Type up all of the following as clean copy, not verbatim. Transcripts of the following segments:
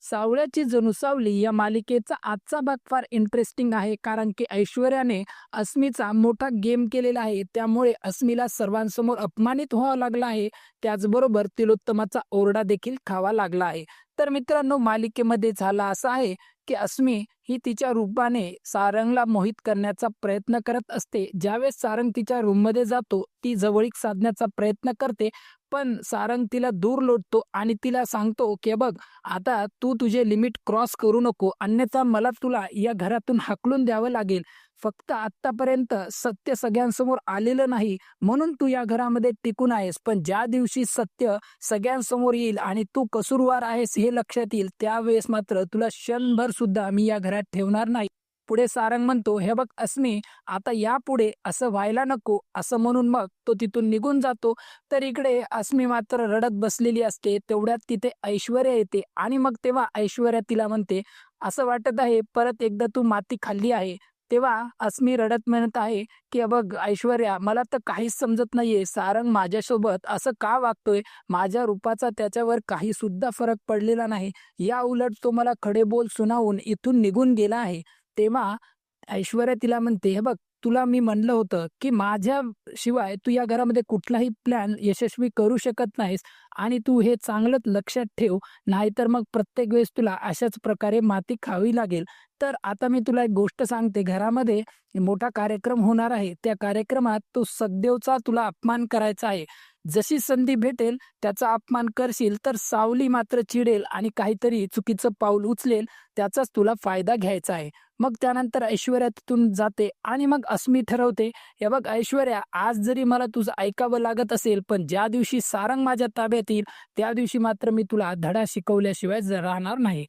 सावळ्याची जणू सावली या मालिकेचा आजचा भाग फार इंटरेस्टिंग आहे, कारण की ऐश्वर्याने अस्मीचा मोठा गेम केलेला आहे. त्यामुळे अस्मीला सर्वांसमोर अपमानित व्हावं लागलं आहे. त्याचबरोबर तिलोत्तमाचा ओरडा देखील खावा लागला आहे. तर मित्रांनो, मालिकेमध्ये झाला असं आहे की अस्मी ही तिच्या रूपाने सारंगला मोहित करण्याचा प्रयत्न करत असते. ज्यावेळेस सारंग तिच्या रूममध्ये जातो, ती जवळीक साधण्याचा प्रयत्न करते, पण सारंग तिला दूर लोटतो आणि तिला सांगतो की बघ, आता तू तुझे लिमिट क्रॉस करू नको, अन्यथा मला तुला या घरातून हाकलून द्यावं लागेल. फक्त आत्तापर्यंत सत्य सगळ्यांसमोर आलेलं नाही, म्हणून तू या घरामध्ये टिकून आहेस. पण ज्या दिवशी सत्य सगळ्यांसमोर येईल आणि तू कसूरवार आहेस हे लक्षात येईल, त्यावेळेस मात्र तुला क्षणभर सुद्धा मी या घरात ठेवणार नाही. पुढे सारंग म्हणतो, हे बघ अस्मी, आता यापुढे असं व्हायला नको, असं म्हणून मग तो तिथून निघून जातो. तर इकडे अस्मी मात्र रडत बसलेली असते. तेवढ्यात तिथे ऐश्वर्या येते आणि मग तेव्हा ऐश्वर्या तिला म्हणते, असं वाटत आहे परत एकदा तू माती खाल्ली आहे. तेव्हा अस्मी रडत म्हणत आहे की बघ ऐश्वर्या, मला तर काहीच समजत नाहीये, सारंग माझ्यासोबत असं का वागतोय. माझ्या रूपाचा त्याच्यावर काही सुद्धा फरक पडलेला नाही. या उलट तो मला खडे बोल सुनावून इथून निघून गेला आहे. तेव्हा ऐश्वर्या तिला म्हणते, हे बघ, तुला मी म्हणलं होतं की माझ्या शिवाय तू या घरामध्ये कुठलाही प्लॅन यशस्वी करू शकत नाहीस आणि तू हे चांगलंच लक्षात ठेव, नाहीतर मग प्रत्येक वेळेस तुला अशाच प्रकारे माती खावी लागेल. तर आता मी तुला एक गोष्ट सांगते, घरामध्ये मोठा कार्यक्रम होणार आहे. त्या कार्यक्रमात तो सखदेवचा तुला अपमान करायचा आहे. जशी संधी भेटेल त्याचा अपमान करशील तर सावली मात्र चिडेल आणि काहीतरी चुकीचं पाऊल उचलेल, त्याचाच तुला फायदा घ्यायचा आहे. मग त्यानंतर ऐश्वर्या तिथून जाते आणि मग अस्मी ठरवते, हे बघ ऐश्वर्या, आज जरी मला तुझं ऐकावं लागत असेल, पण ज्या दिवशी सारंग माझ्या ताब्यात येईल त्या दिवशी मात्र मी तुला धडा शिकवल्याशिवाय राहणार नाही.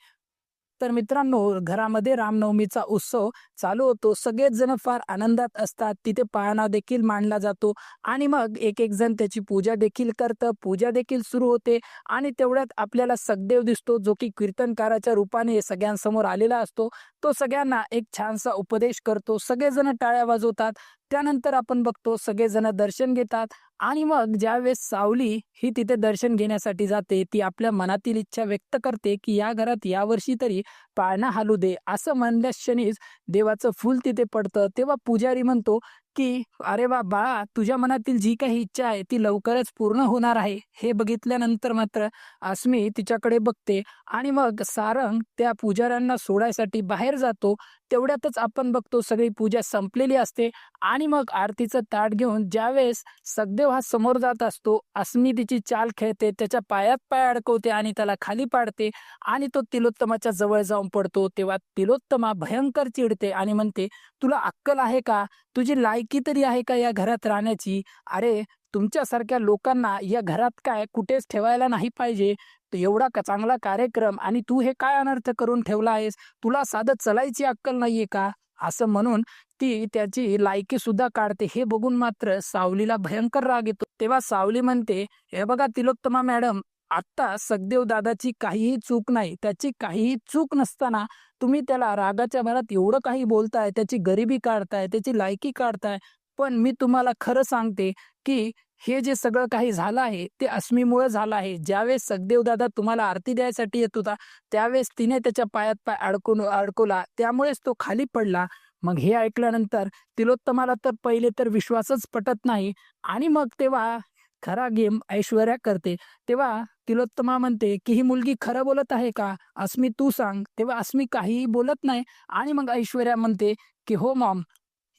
तर मित्रांनो, घरामध्ये रामनवमीचा उत्सव चालू होतो. सगळेच जण फार आनंदात असतात. तिथे पाळणा देखील मांडला जातो आणि मग एक एक जण त्याची पूजा देखील करतं. पूजा देखील सुरू होते आणि तेवढ्यात आपल्याला सखदेव दिसतो, जो की कीर्तनकाराच्या रूपाने सगळ्यांसमोर आलेला असतो. तो सगळ्यांना एक छानसा उपदेश करतो. सगळेजण टाळ्या वाजवतात. त्यानंतर आपण बघतो सगळेजण दर्शन घेतात आणि मग ज्यावेळेस सावली ही तिथे दर्शन घेण्यासाठी जाते, ती आपल्या मनातील इच्छा व्यक्त करते की या घरात यावर्षी तरी पाळणा हालू दे. असं म्हणल्यास क्षणीच देवाचं फूल तिथे पडतं. तेव्हा पुजारी म्हणतो की अरे वा बाळा, तुझ्या मनातील जी काही इच्छा आहे ती लवकरच पूर्ण होणार आहे. हे बघितल्यानंतर मात्र अस्मी तिच्याकडे बघते आणि मग सारंग त्या पुजाऱ्यांना सोडायसाठी बाहेर जातो. तेवढ्यातच आपण बघतो सगळी पूजा संपलेली असते आणि मग आरतीचं ताट घेऊन ज्यावेळेस सखदेव हा समोर जात असतो, अस्मी तिची चाल खेळते, त्याच्या पायात पाय अडकवते आणि त्याला खाली पाडते आणि तो तिलोत्तमाच्या जवळ जाऊन पडतो. तेव्हा तिलोत्तमा भयंकर चिडते आणि म्हणते, तुला अक्कल आहे का? तुझी लायकी तरी आहे का या घरात राहण्याची? अरे, तुमच्यासारख्या लोकांना या घरात काय कुठेच ठेवायला नाही पाहिजे. तो एवढा चांगला कार्यक्रम आणि तू हे काय अनर्थ करून ठेवला आहेस? तुला साधं चलायची अक्कल नाहीये का? असं म्हणून ती त्याची लायकी सुद्धा काढते. हे बघून मात्र सावलीला भयंकर राग येतो. तेव्हा सावली म्हणते, हे बघा तिलोत्तमा मॅडम, आत्ता सखदेव दादाची काहीही चूक नाही. त्याची काहीही चूक नसताना तुम्ही त्याला रागाच्या भरात एवढं काही बोलताय, त्याची गरिबी काढताय, त्याची लायकी काढताय. पण मी तुम्हाला खरं सांगते की हे जे सगळं काही झालं आहे ते अस्मीमुळे झालं आहे. ज्यावेळेस सखदेव दादा तुम्हाला आरती द्यायसाठी येत होता, त्यावेळेस तिने त्याच्या पायात पाय अडकवला, त्यामुळेच तो खाली पडला. मग हे ऐकल्यानंतर तिलोत्तमाला तर पहिले तर विश्वासच पटत नाही आणि मग तेव्हा खरा गेम ऐश्वर्या करते. तेव्हा तिलोत्तमा म्हणते की ही मुलगी खरं बोलत आहे का? अस्मी, तू सांग. तेव्हा अस्मी काहीही बोलत नाही आणि मग ऐश्वर्या म्हणते की हो मॉम,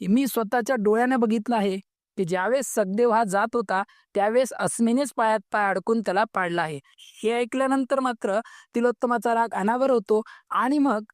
मी स्वतःच्या डोळ्याने बघितलं आहे की ज्यावेळेस सखदेव हा जात होता त्यावेळेस अस्मीनेच पायात पाय अडकून त्याला पाडला आहे. हे ऐकल्यानंतर मात्र तिलोत्तमाचा राग अनावर होतो आणि मग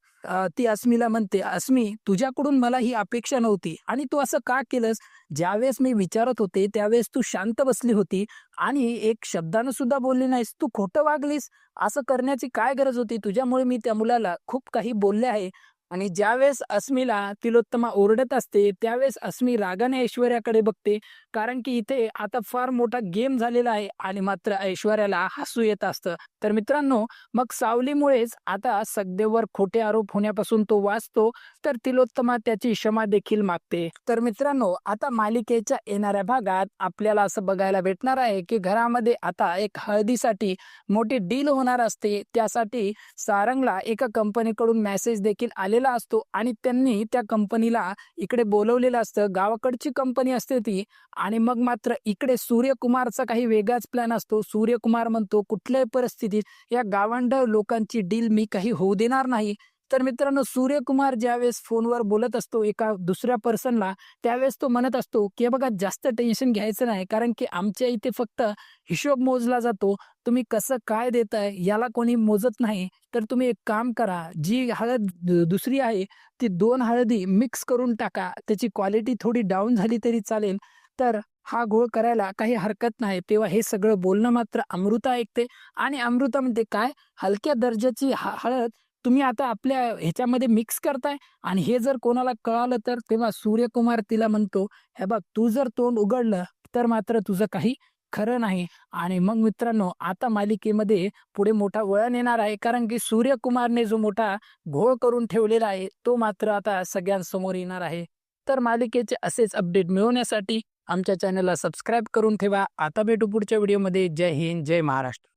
ती अस्मीला म्हणते, अस्मी, तुझ्याकडून मला ही अपेक्षा नव्हती आणि तू असं का केलंस? ज्यावेळेस मी विचारत होते त्यावेळेस तू शांत बसली होती आणि एक शब्दानं सुद्धा बोलली नाहीस. तू खोटं वागलीस. असं करण्याची काय गरज होती? तुझ्यामुळे मी त्या मुलाला खूप काही बोलले आहे. आणि ज्यावेळेस अस्मीला तिलोत्तमा ओरडत असते त्यावेळेस अस्मी रागाने ऐश्वर्याकडे बघते कारण की इथे आता फार मोठा गेम झालेला आहे आणि मात्र ऐश्वर्याला हसू येत असतं. तर मित्रांनो, मग सावलीमुळेच आता सगदेवर खोटे आरोप होण्यापासून तो वाचतो, तर तिलोत्तमा त्याची क्षमा देखील मागते. तर मित्रांनो, आता मालिकेच्या येणाऱ्या भागात आपल्याला असं बघायला भेटणार आहे की घरामध्ये आता एक हळदीसाठी मोठी डील होणार असते. त्यासाठी सारंगला एका कंपनीकडून मेसेज देखील आलेला असतो आणि त्यांनी त्या कंपनीला इकडे बोलवलेलं असतं. गावाकडची कंपनी असते ती. आणि मग मात्र इकडे सूर्यकुमारचा काही वेगळाच प्लॅन असतो. सूर्यकुमार म्हणतो, कुठल्याही परिस्थितीत या गावंढळ लोकांची डील मी काही होऊ देणार नाही. तर मित्रांनो, सूर्यकुमार ज्यावेळेस फोनवर बोलत असतो एका दुसऱ्या पर्सनला, त्यावेळेस तो म्हणत असतो की "हे बघा, जास्त टेन्शन घ्यायचं नाही, कारण की आमच्या इथे फक्त हिशोब मोजला जातो. तुम्ही कसं काय देताय याला कोणी मोजत नाही. तर तुम्ही एक काम करा, जी हळद दुसरी आहे ती 2 हळदी मिक्स करून टाका. त्याची क्वालिटी थोडी डाऊन झाली तरी चालेल. तर हा घोळ करायला काही हरकत नाही." तेव्हा हे सगळं बोलणं मात्र अमृता ऐकते आणि अमृता म्हणते, "काय? हलक्या दर्जाची हळद तुम्ही आता आपल्या ह्याच्यामध्ये मिक्स करताय आणि हे जर कोणाला कळालं तर?" तेव्हा सूर्यकुमार तिला म्हणतो, "हे बघ, तू जर तोंड उघडलं तर मात्र तुझं काही खरं नाही." आणि मग मित्रांनो, आता मालिकेमध्ये पुढे मोठा वळण येणार आहे, कारण की सूर्यकुमारने जो मोठा घोळ करून ठेवलेला आहे तो मात्र आता सगळ्यांसमोर येणार आहे. तर मालिकेचे असेच अपडेट मिळवण्यासाठी आमच्या चॅनलला सबस्क्राईब करून ठेवा. आता भेटू पुढच्या व्हिडिओमध्ये. जय हिंद, जय महाराष्ट्र.